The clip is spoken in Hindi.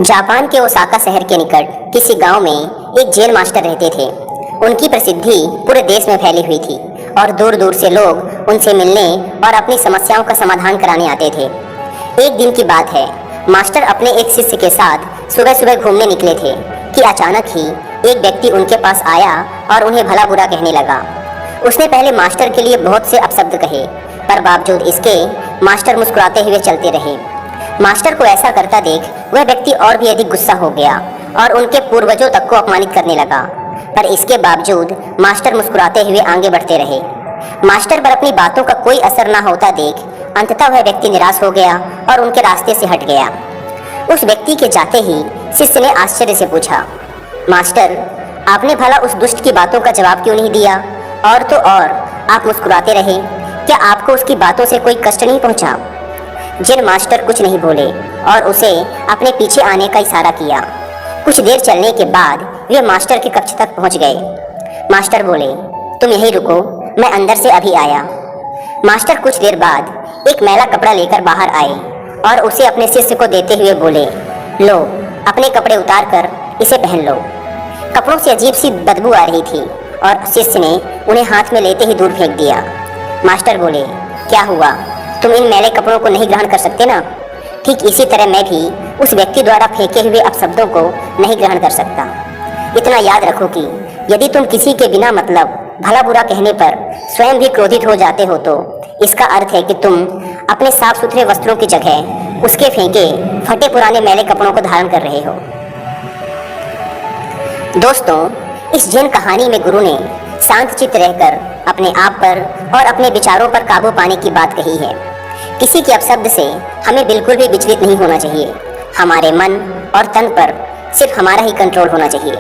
जापान के ओसाका शहर के निकट किसी गांव में एक जैन मास्टर रहते थे। उनकी प्रसिद्धि पूरे देश में फैली हुई थी और दूर दूर से लोग उनसे मिलने और अपनी समस्याओं का समाधान कराने आते थे। एक दिन की बात है, मास्टर अपने एक शिष्य के साथ सुबह सुबह घूमने निकले थे कि अचानक ही एक व्यक्ति उनके पास आया और उन्हें भला बुरा कहने लगा। उसने पहले मास्टर के लिए बहुत से अपशब्द कहे, पर बावजूद इसके मास्टर मुस्कुराते हुए चलते रहे। मास्टर को ऐसा करता देख वह व्यक्ति और भी अधिक गुस्सा हो गया और उनके पूर्वजों तक को अपमानित करने लगा, पर इसके बावजूद मास्टर मुस्कुराते हुए आगे बढ़ते रहे। मास्टर पर अपनी बातों का कोई असर न होता देख अंततः वह व्यक्ति निराश हो गया और उनके रास्ते से हट गया। उस व्यक्ति के जाते ही शिष्य ने आश्चर्य से पूछा, मास्टर, आपने भला उस दुष्ट की बातों का जवाब क्यों नहीं दिया? और तो और आप मुस्कुराते रहे, क्या आपको उसकी बातों से कोई कष्ट नहीं पहुंचा? जैन मास्टर कुछ नहीं बोले और उसे अपने पीछे आने का इशारा किया। कुछ देर चलने के बाद वे मास्टर के कक्ष तक पहुंच गए। मास्टर बोले, तुम यहीं रुको, मैं अंदर से अभी आया। मास्टर कुछ देर बाद एक मैला कपड़ा लेकर बाहर आए और उसे अपने शिष्य को देते हुए बोले, लो, अपने कपड़े उतार कर इसे पहन लो। कपड़ों से अजीब सी बदबू आ रही थी और शिष्य ने उन्हें हाथ में लेते ही दूर फेंक दिया। मास्टर बोले, क्या हुआ, तुम इन मैले कपड़ों को नहीं ग्रहण कर सकते ना? ठीक इसी तरह मैं भी उस व्यक्ति द्वारा फेंके हुए अपशब्दों को नहीं ग्रहण कर सकता। इतना याद रखो कि यदि तुम किसी के बिना मतलब भला बुरा कहने पर स्वयं भी क्रोधित हो जाते हो तो इसका अर्थ है कि तुम अपने साफ सुथरे वस्त्रों की जगह उसके फेंके फटे पुराने मैले कपड़ों को धारण कर रहे हो। दोस्तों, इस जैन कहानी में गुरु ने शांत चित्त रहकर अपने आप पर और अपने विचारों पर काबू पाने की बात कही है। किसी के अपशब्द से हमें बिल्कुल भी विचलित नहीं होना चाहिए। हमारे मन और तन पर सिर्फ हमारा ही कंट्रोल होना चाहिए।